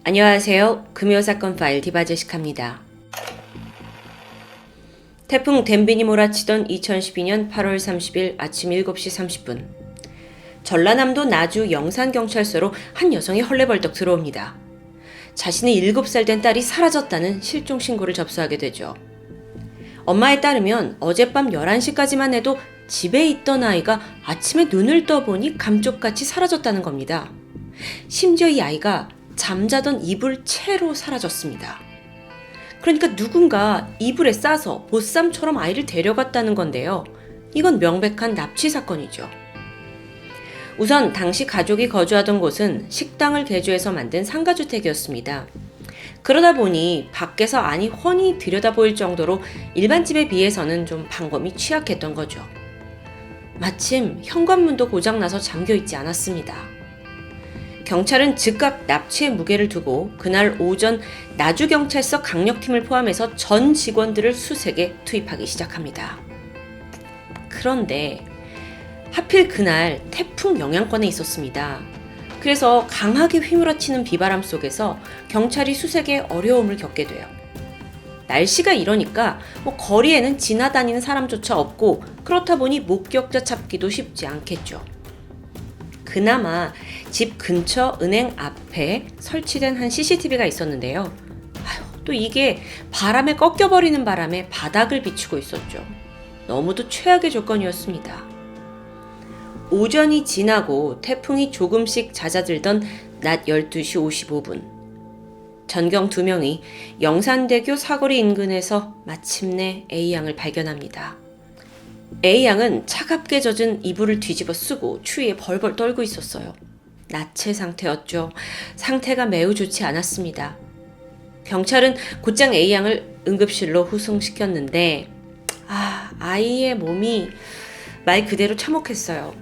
안녕하세요. 금요사건 파일 디바제식합니다. 태풍 댐빈이 몰아치던 2012년 8월 30일 아침 7시 30분. 전라남도 나주 영산경찰서로 한 여성이 헐레벌떡 들어옵니다. 자신의 7살 된 딸이 사라졌다는 실종 신고를 접수하게 되죠. 엄마에 따르면 어젯밤 11시까지만 해도 집에 있던 아이가 아침에 눈을 떠보니 감쪽같이 사라졌다는 겁니다. 심지어 이 아이가 잠자던 이불 채로 사라졌습니다. 그러니까 누군가 이불에 싸서 보쌈처럼 아이를 데려갔다는 건데요. 이건 명백한 납치 사건이죠. 우선 당시 가족이 거주하던 곳은 식당을 개조해서 만든 상가주택이었습니다. 그러다 보니 밖에서 안이 훤히 들여다보일 정도로 일반 집에 비해서는 좀 방범이 취약했던 거죠. 마침 현관문도 고장나서 잠겨있지 않았습니다. 경찰은 즉각 납치의 무게를 두고 그날 오전 나주경찰서 강력팀을 포함해서 전 직원들을 수색에 투입하기 시작합니다. 그런데 하필 그날 태풍 영향권에 있었습니다. 그래서 강하게 휘몰아치는 비바람 속에서 경찰이 수색에 어려움을 겪게 돼요. 날씨가 이러니까 거리에는 지나다니는 사람조차 없고 그렇다 보니 목격자 찾기도 쉽지 않겠죠. 그나마 집 근처 은행 앞에 설치된 한 CCTV가 있었는데요. 또 이게 바람에 꺾여버리는 바람에 바닥을 비추고 있었죠. 너무도 최악의 조건이었습니다. 오전이 지나고 태풍이 조금씩 잦아들던 낮 12시 55분. 전경 2명이 영산대교 사거리 인근에서 마침내 A양을 발견합니다. A양은 차갑게 젖은 이불을 뒤집어 쓰고 추위에 벌벌 떨고 있었어요. 나체 상태였죠. 상태가 매우 좋지 않았습니다. 경찰은 곧장 A양을 응급실로 후송시켰는데 아이의 몸이 말 그대로 참혹했어요.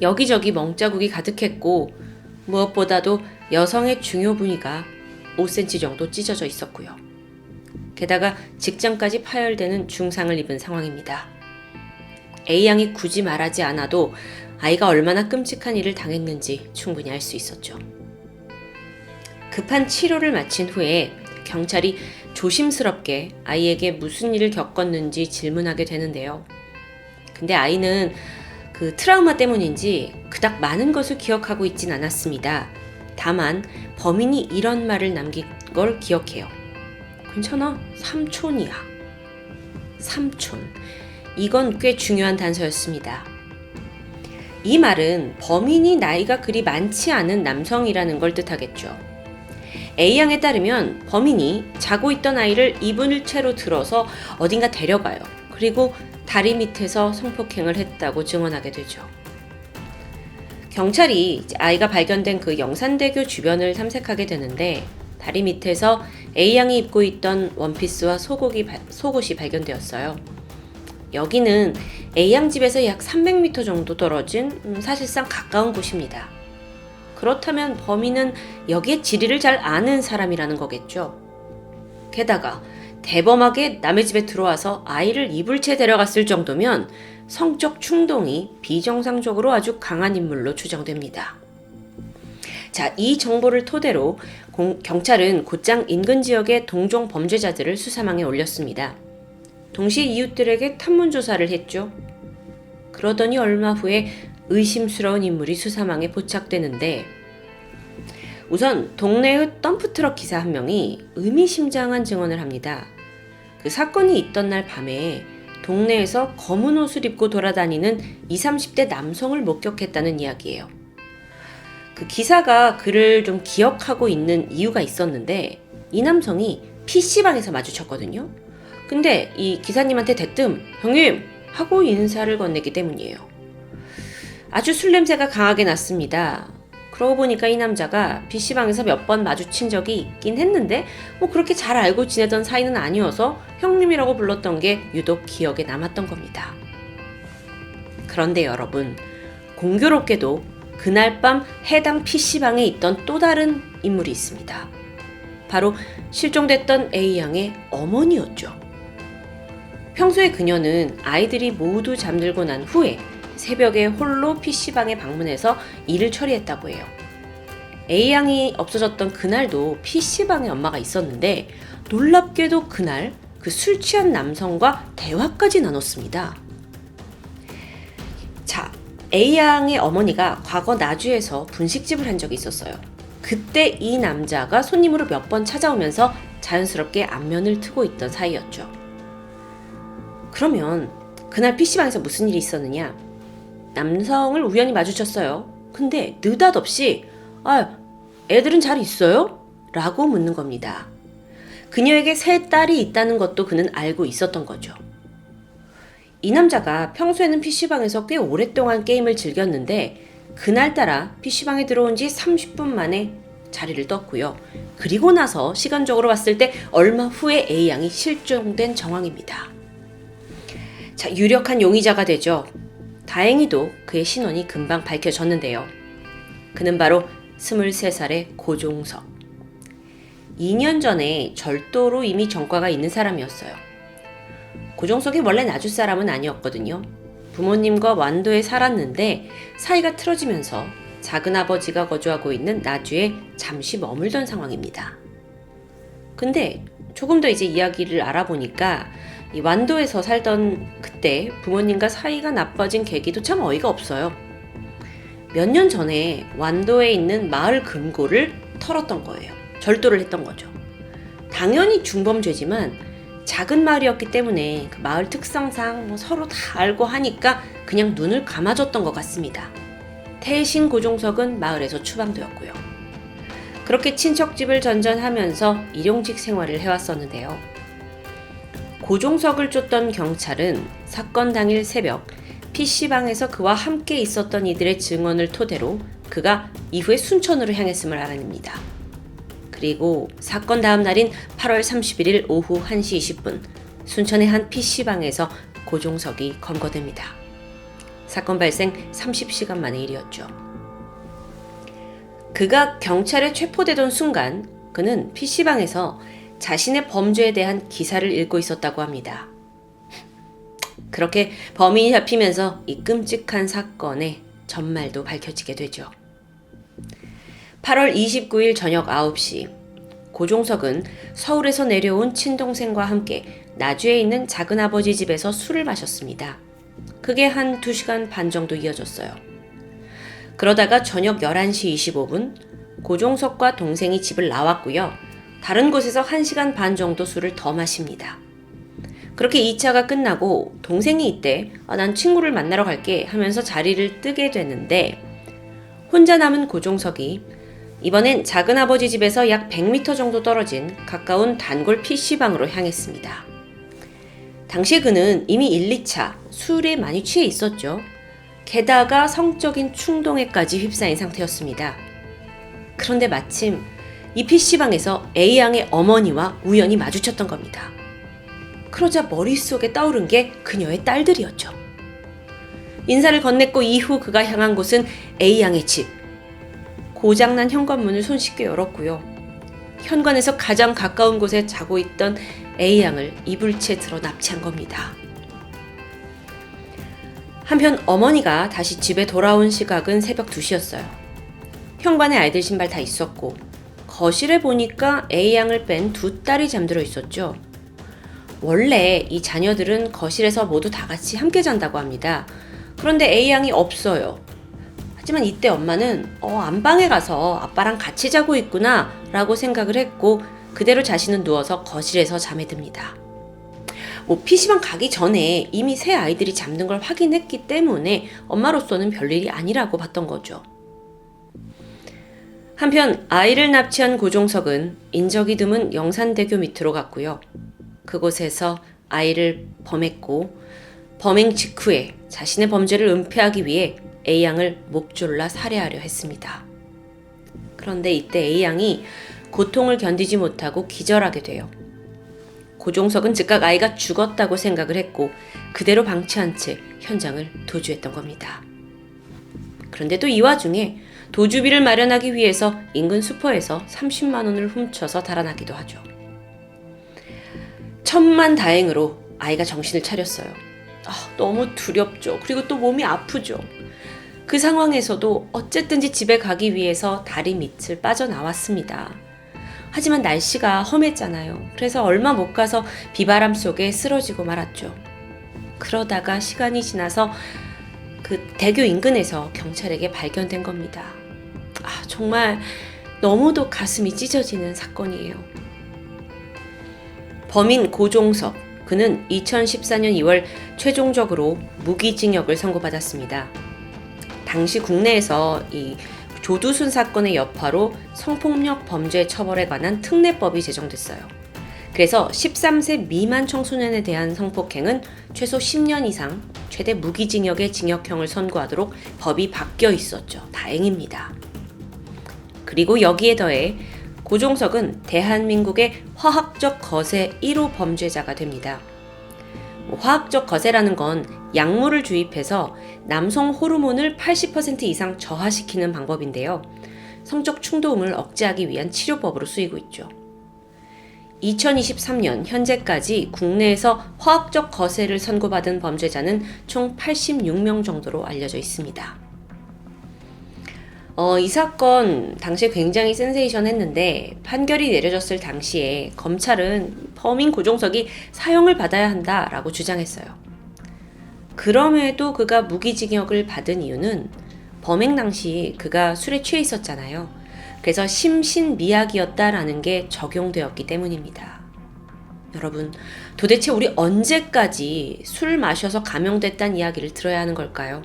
여기저기 멍자국이 가득했고 무엇보다도 여성의 중요 부위가 5cm 정도 찢어져 있었고요. 게다가 직장까지 파열되는 중상을 입은 상황입니다. A양이 굳이 말하지 않아도 아이가 얼마나 끔찍한 일을 당했는지 충분히 알 수 있었죠. 급한 치료를 마친 후에 경찰이 조심스럽게 아이에게 무슨 일을 겪었는지 질문하게 되는데요. 근데 아이는 그 트라우마 때문인지 그닥 많은 것을 기억하고 있진 않았습니다. 다만 범인이 이런 말을 남긴 걸 기억해요. 괜찮아, 삼촌이야. 삼촌. 이건 꽤 중요한 단서였습니다. 이 말은 범인이 나이가 그리 많지 않은 남성이라는 걸 뜻하겠죠. A양에 따르면 범인이 자고 있던 아이를 이불 채로 들어서 어딘가 데려가요. 그리고 다리 밑에서 성폭행을 했다고 증언하게 되죠. 경찰이 아이가 발견된 그 영산대교 주변을 탐색하게 되는데 다리 밑에서 A양이 입고 있던 원피스와 속옷이 발견되었어요. 여기는 A양 집에서 약 300m 정도 떨어진 사실상 가까운 곳입니다. 그렇다면 범인은 여기에 지리를 잘 아는 사람이라는 거겠죠. 게다가 대범하게 남의 집에 들어와서 아이를 이불채 데려갔을 정도면 성적 충동이 비정상적으로 아주 강한 인물로 추정됩니다. 자, 이 정보를 토대로 경찰은 곧장 인근 지역의 동종 범죄자들을 수사망에 올렸습니다. 동시에 이웃들에게 탐문조사를 했죠. 그러더니 얼마 후에 의심스러운 인물이 수사망에 포착되는데 우선 동네의 덤프트럭 기사 한 명이 의미심장한 증언을 합니다. 그 사건이 있던 날 밤에 동네에서 검은 옷을 입고 돌아다니는 20, 30대 남성을 목격했다는 이야기예요. 그 기사가 그를 좀 기억하고 있는 이유가 있었는데 이 남성이 PC방에서 마주쳤거든요. 근데 이 기사님한테 대뜸 형님! 하고 인사를 건네기 때문이에요. 아주 술 냄새가 강하게 났습니다. 그러고 보니까 이 남자가 PC방에서 몇 번 마주친 적이 있긴 했는데 그렇게 잘 알고 지내던 사이는 아니어서 형님이라고 불렀던 게 유독 기억에 남았던 겁니다. 그런데 여러분, 공교롭게도 그날 밤 해당 PC방에 있던 또 다른 인물이 있습니다. 바로 실종됐던 A양의 어머니였죠. 평소에 그녀는 아이들이 모두 잠들고 난 후에 새벽에 홀로 PC방에 방문해서 일을 처리했다고 해요. A양이 없어졌던 그날도 PC방에 엄마가 있었는데 놀랍게도 그날 그 술 취한 남성과 대화까지 나눴습니다. 자, A양의 어머니가 과거 나주에서 분식집을 한 적이 있었어요. 그때 이 남자가 손님으로 몇 번 찾아오면서 자연스럽게 안면을 트고 있던 사이였죠. 그러면 그날 PC방에서 무슨 일이 있었느냐? 남성을 우연히 마주쳤어요. 근데 느닷없이 애들은 잘 있어요? 라고 묻는 겁니다. 그녀에게 세 딸이 있다는 것도 그는 알고 있었던 거죠. 이 남자가 평소에는 PC방에서 꽤 오랫동안 게임을 즐겼는데 그날따라 PC방에 들어온 지 30분 만에 자리를 떴고요. 그리고 나서 시간적으로 봤을 때 얼마 후에 A양이 실종된 정황입니다. 자, 유력한 용의자가 되죠. 다행히도 그의 신원이 금방 밝혀졌는데요. 그는 바로 23살의 고종석. 2년 전에 절도로 이미 전과가 있는 사람이었어요. 고종석이 원래 나주 사람은 아니었거든요. 부모님과 완도에 살았는데 사이가 틀어지면서 작은아버지가 거주하고 있는 나주에 잠시 머물던 상황입니다. 근데 조금 더 이제 이야기를 알아보니까 이 완도에서 살던 그때 부모님과 사이가 나빠진 계기도 참 어이가 없어요. 몇 년 전에 완도에 있는 마을 금고를 털었던 거예요. 절도를 했던 거죠. 당연히 중범죄지만 작은 마을이었기 때문에 그 마을 특성상 서로 다 알고 하니까 그냥 눈을 감아줬던 것 같습니다. 태신 고종석은 마을에서 추방되었고요. 그렇게 친척집을 전전하면서 일용직 생활을 해왔었는데요. 고종석을 쫓던 경찰은 사건 당일 새벽 PC방에서 그와 함께 있었던 이들의 증언을 토대로 그가 이후에 순천으로 향했음을 알아냅니다. 그리고 사건 다음 날인 8월 31일 오후 1시 20분 순천의 한 PC방에서 고종석이 검거됩니다. 사건 발생 30시간 만의 일이었죠. 그가 경찰에 체포되던 순간 그는 PC방에서 자신의 범죄에 대한 기사를 읽고 있었다고 합니다. 그렇게 범인이 잡히면서 이 끔찍한 사건의 전말도 밝혀지게 되죠. 8월 29일 저녁 9시 고종석은 서울에서 내려온 친동생과 함께 나주에 있는 작은아버지 집에서 술을 마셨습니다. 그게 한 2시간 반 정도 이어졌어요. 그러다가 저녁 11시 25분 고종석과 동생이 집을 나왔고요. 다른 곳에서 1시간 반 정도 술을 더 마십니다. 그렇게 2차가 끝나고 동생이 이때 난 친구를 만나러 갈게 하면서 자리를 뜨게 되는데 혼자 남은 고종석이 이번엔 작은아버지 집에서 약 100m 정도 떨어진 가까운 단골 PC방으로 향했습니다. 당시 그는 이미 1, 2차 술에 많이 취해 있었죠. 게다가 성적인 충동에까지 휩싸인 상태였습니다. 그런데 마침 이 PC방에서 A양의 어머니와 우연히 마주쳤던 겁니다. 그러자 머릿속에 떠오른 게 그녀의 딸들이었죠. 인사를 건넸고 이후 그가 향한 곳은 A양의 집. 고장난 현관문을 손쉽게 열었고요. 현관에서 가장 가까운 곳에 자고 있던 A양을 이불채 들어 납치한 겁니다. 한편 어머니가 다시 집에 돌아온 시각은 새벽 2시였어요. 현관에 아이들 신발 다 있었고 거실에 보니까 A양을 뺀 2딸이 잠들어 있었죠. 원래 이 자녀들은 거실에서 모두 다 같이 함께 잔다고 합니다. 그런데 A양이 없어요. 하지만 이때 엄마는 안방에 가서 아빠랑 같이 자고 있구나 라고 생각을 했고 그대로 자신은 누워서 거실에서 잠에 듭니다. PC방 가기 전에 이미 새 아이들이 잠든 걸 확인했기 때문에 엄마로서는 별일이 아니라고 봤던 거죠. 한편 아이를 납치한 고종석은 인적이 드문 영산대교 밑으로 갔고요. 그곳에서 아이를 범했고 범행 직후에 자신의 범죄를 은폐하기 위해 A양을 목 졸라 살해하려 했습니다. 그런데 이때 A양이 고통을 견디지 못하고 기절하게 돼요. 고종석은 즉각 아이가 죽었다고 생각을 했고 그대로 방치한 채 현장을 도주했던 겁니다. 그런데 또 이 와중에 도주비를 마련하기 위해서 인근 슈퍼에서 30만 원을 훔쳐서 달아나기도 하죠. 천만다행으로 아이가 정신을 차렸어요. 너무 두렵죠. 그리고 또 몸이 아프죠. 그 상황에서도 어쨌든지 집에 가기 위해서 다리 밑을 빠져나왔습니다. 하지만 날씨가 험했잖아요. 그래서 얼마 못 가서 비바람 속에 쓰러지고 말았죠. 그러다가 시간이 지나서 그 대교 인근에서 경찰에게 발견된 겁니다. 정말 너무도 가슴이 찢어지는 사건이에요. 범인 고종석, 그는 2014년 2월 최종적으로 무기징역을 선고받았습니다. 당시 국내에서 이 조두순 사건의 여파로 성폭력 범죄 처벌에 관한 특례법이 제정됐어요. 그래서 13세 미만 청소년에 대한 성폭행은 최소 10년 이상, 최대 무기징역의 징역형을 선고하도록 법이 바뀌어 있었죠. 다행입니다. 그리고 여기에 더해 고종석은 대한민국의 화학적 거세 1호 범죄자가 됩니다. 화학적 거세라는 건 약물을 주입해서 남성 호르몬을 80% 이상 저하시키는 방법인데요. 성적 충동을 억제하기 위한 치료법으로 쓰이고 있죠. 2023년 현재까지 국내에서 화학적 거세를 선고받은 범죄자는 총 86명 정도로 알려져 있습니다. 이 사건 당시에 굉장히 센세이션했는데 판결이 내려졌을 당시에 검찰은 범인 고종석이 사형을 받아야 한다라고 주장했어요. 그럼에도 그가 무기징역을 받은 이유는 범행 당시 그가 술에 취해 있었잖아요. 그래서 심신미약이었다라는 게 적용되었기 때문입니다. 여러분, 도대체 우리 언제까지 술 마셔서 감형됐다는 이야기를 들어야 하는 걸까요?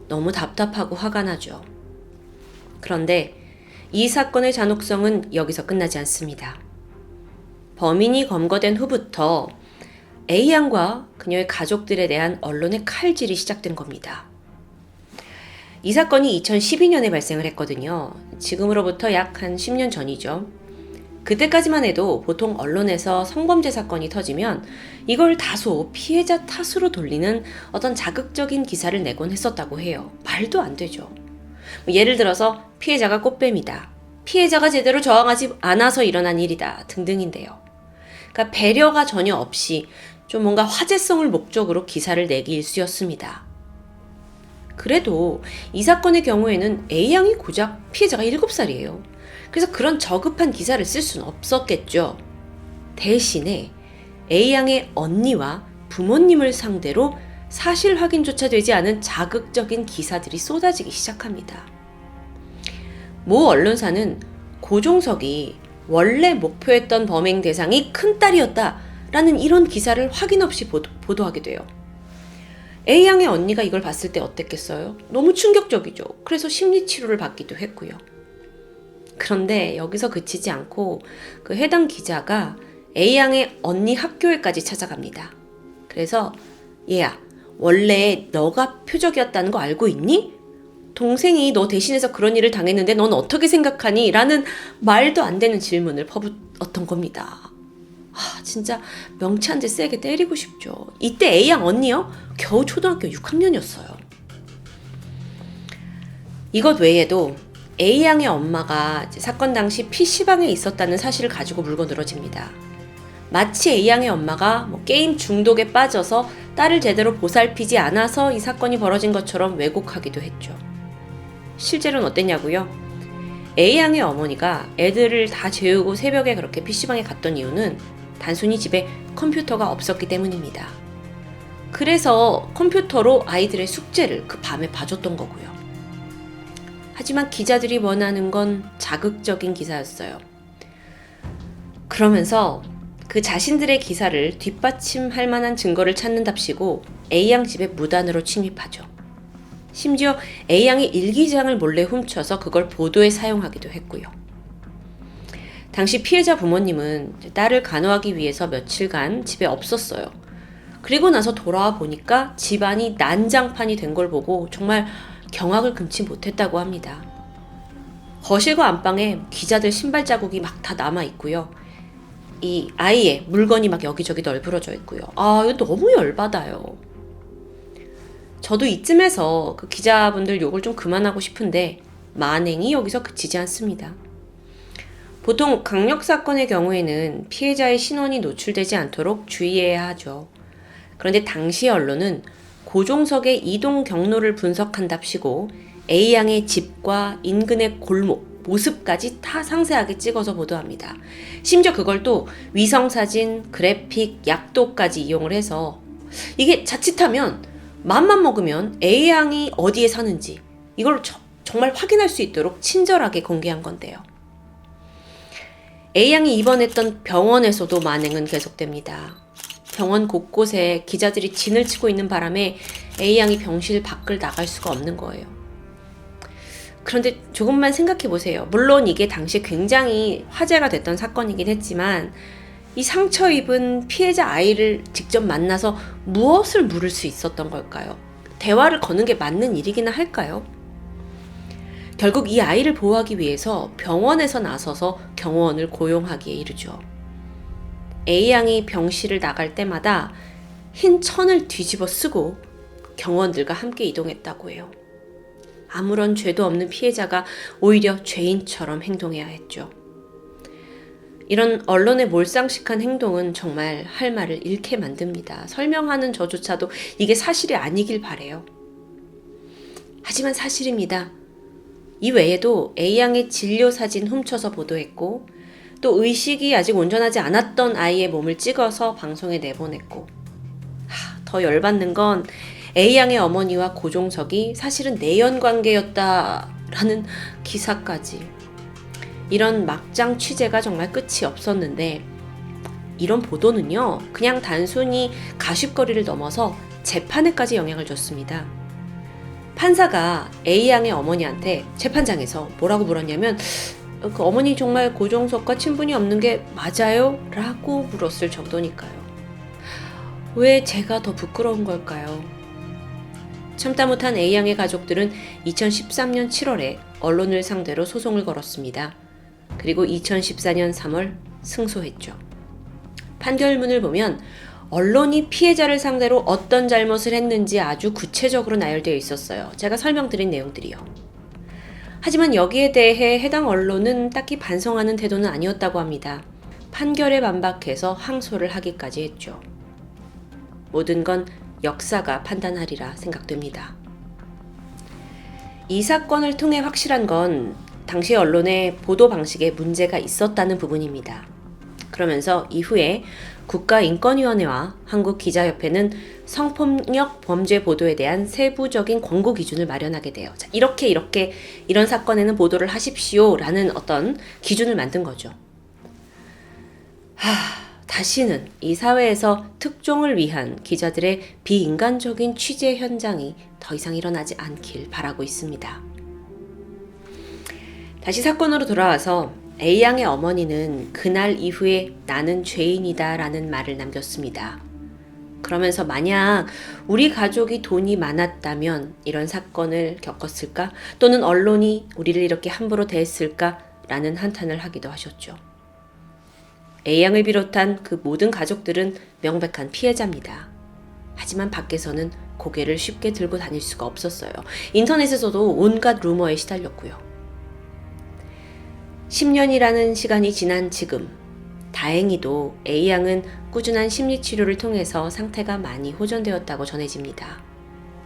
너무 답답하고 화가 나죠. 그런데 이 사건의 잔혹성은 여기서 끝나지 않습니다. 범인이 검거된 후부터 A양과 그녀의 가족들에 대한 언론의 칼질이 시작된 겁니다. 이 사건이 2012년에 발생을 했거든요. 지금으로부터 약 한 10년 전이죠. 그때까지만 해도 보통 언론에서 성범죄 사건이 터지면 이걸 다소 피해자 탓으로 돌리는 어떤 자극적인 기사를 내곤 했었다고 해요. 말도 안 되죠. 예를 들어서 피해자가 꽃뱀이다, 피해자가 제대로 저항하지 않아서 일어난 일이다 등등인데요. 그러니까 배려가 전혀 없이 좀 뭔가 화제성을 목적으로 기사를 내기 일쑤였습니다. 그래도 이 사건의 경우에는 A양이 고작 피해자가 7살이에요. 그래서 그런 저급한 기사를 쓸 수는 없었겠죠. 대신에 A양의 언니와 부모님을 상대로 사실 확인조차 되지 않은 자극적인 기사들이 쏟아지기 시작합니다. 모 언론사는 고종석이 원래 목표했던 범행 대상이 큰딸이었다라는 이런 기사를 확인 없이 보도하게 돼요. A양의 언니가 이걸 봤을 때 어땠겠어요? 너무 충격적이죠. 그래서 심리치료를 받기도 했고요. 그런데 여기서 그치지 않고 그 해당 기자가 A양의 언니 학교에까지 찾아갑니다. 그래서 얘야, 원래 너가 표적이었다는 거 알고 있니? 동생이 너 대신해서 그런 일을 당했는데 넌 어떻게 생각하니? 라는 말도 안 되는 질문을 퍼붓었던 겁니다. 진짜 명치 한 대 세게 때리고 싶죠. 이때 A양 언니요? 겨우 초등학교 6학년이었어요. 이것 외에도 A양의 엄마가 사건 당시 PC방에 있었다는 사실을 가지고 물고 늘어집니다. 마치 A양의 엄마가 게임 중독에 빠져서 딸을 제대로 보살피지 않아서 이 사건이 벌어진 것처럼 왜곡하기도 했죠. 실제로는 어땠냐고요? A양의 어머니가 애들을 다 재우고 새벽에 그렇게 PC방에 갔던 이유는 단순히 집에 컴퓨터가 없었기 때문입니다. 그래서 컴퓨터로 아이들의 숙제를 그 밤에 봐줬던 거고요. 하지만 기자들이 원하는 건 자극적인 기사였어요. 그러면서 그 자신들의 기사를 뒷받침할 만한 증거를 찾는답시고 A양 집에 무단으로 침입하죠. 심지어 A양의 일기장을 몰래 훔쳐서 그걸 보도에 사용하기도 했고요. 당시 피해자 부모님은 딸을 간호하기 위해서 며칠간 집에 없었어요. 그리고 나서 돌아와 보니까 집안이 난장판이 된 걸 보고 정말 경악을 금치 못했다고 합니다. 거실과 안방에 기자들 신발 자국이 막 다 남아 있고요. 이 아이의 물건이 막 여기저기 널브러져 있고요. 이거 너무 열받아요. 저도 이쯤에서 그 기자분들 욕을 좀 그만하고 싶은데 만행이 여기서 그치지 않습니다. 보통 강력사건의 경우에는 피해자의 신원이 노출되지 않도록 주의해야 하죠. 그런데 당시 언론은 고종석의 이동 경로를 분석한답시고 A양의 집과 인근의 골목, 모습까지 다 상세하게 찍어서 보도합니다. 심지어 그걸 또 위성사진, 그래픽, 약도까지 이용을 해서 이게 자칫하면 맘만 먹으면 A양이 어디에 사는지 이걸 정말 확인할 수 있도록 친절하게 공개한 건데요. A양이 입원했던 병원에서도 만행은 계속됩니다. 병원 곳곳에 기자들이 진을 치고 있는 바람에 A양이 병실 밖을 나갈 수가 없는 거예요. 그런데 조금만 생각해 보세요. 물론 이게 당시 굉장히 화제가 됐던 사건이긴 했지만 이 상처 입은 피해자 아이를 직접 만나서 무엇을 물을 수 있었던 걸까요? 대화를 거는 게 맞는 일이기나 할까요? 결국 이 아이를 보호하기 위해서 병원에서 나서서 경호원을 고용하기에 이르죠. A양이 병실을 나갈 때마다 흰 천을 뒤집어 쓰고 경호원들과 함께 이동했다고 해요. 아무런 죄도 없는 피해자가 오히려 죄인처럼 행동해야 했죠. 이런 언론의 몰상식한 행동은 정말 할 말을 잃게 만듭니다. 설명하는 저조차도 이게 사실이 아니길 바래요. 하지만 사실입니다. 이 외에도 A양의 진료 사진 훔쳐서 보도했고 또 의식이 아직 온전하지 않았던 아이의 몸을 찍어서 방송에 내보냈고 더 열받는 건 A양의 어머니와 고종석이 사실은 내연관계였다라는 기사까지. 이런 막장 취재가 정말 끝이 없었는데 이런 보도는요 그냥 단순히 가십거리를 넘어서 재판에까지 영향을 줬습니다. 판사가 A양의 어머니한테 재판장에서 뭐라고 물었냐면 그 어머니 정말 고종석과 친분이 없는 게 맞아요? 라고 물었을 정도니까요. 왜 제가 더 부끄러운 걸까요? 참다 못한 A양의 가족들은 2013년 7월에 언론을 상대로 소송을 걸었습니다. 그리고 2014년 3월 승소했죠. 판결문을 보면 언론이 피해자를 상대로 어떤 잘못을 했는지 아주 구체적으로 나열되어 있었어요. 제가 설명드린 내용들이요. 하지만 여기에 대해 해당 언론은 딱히 반성하는 태도는 아니었다고 합니다. 판결에 반박해서 항소를 하기까지 했죠. 모든 건 역사가 판단하리라 생각됩니다. 이 사건을 통해 확실한 건 당시 언론의 보도 방식에 문제가 있었다는 부분입니다. 그러면서 이후에 국가인권위원회와 한국기자협회는 성폭력 범죄 보도에 대한 세부적인 권고 기준을 마련하게 돼요. 자, 이렇게 이런 사건에는 보도를 하십시오라는 어떤 기준을 만든 거죠. 다시는 이 사회에서 특종을 위한 기자들의 비인간적인 취재 현장이 더 이상 일어나지 않길 바라고 있습니다. 다시 사건으로 돌아와서 A양의 어머니는 그날 이후에 나는 죄인이다 라는 말을 남겼습니다. 그러면서 만약 우리 가족이 돈이 많았다면 이런 사건을 겪었을까? 또는 언론이 우리를 이렇게 함부로 대했을까? 라는 한탄을 하기도 하셨죠. A양을 비롯한 그 모든 가족들은 명백한 피해자입니다. 하지만 밖에서는 고개를 쉽게 들고 다닐 수가 없었어요. 인터넷에서도 온갖 루머에 시달렸고요. 10년이라는 시간이 지난 지금 다행히도 A양은 꾸준한 심리치료를 통해서 상태가 많이 호전되었다고 전해집니다.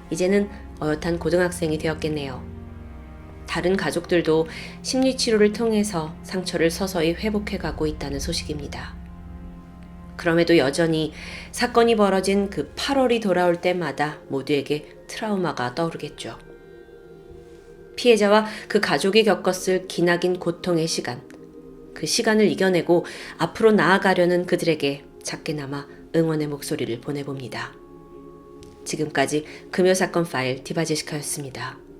이제는 어엿한 고등학생이 되었겠네요. 다른 가족들도 심리치료를 통해서 상처를 서서히 회복해가고 있다는 소식입니다. 그럼에도 여전히 사건이 벌어진 그 8월이 돌아올 때마다 모두에게 트라우마가 떠오르겠죠. 피해자와 그 가족이 겪었을 기나긴 고통의 시간, 그 시간을 이겨내고 앞으로 나아가려는 그들에게 작게나마 응원의 목소리를 보내봅니다. 지금까지 금요사건 파일 디바제시카였습니다.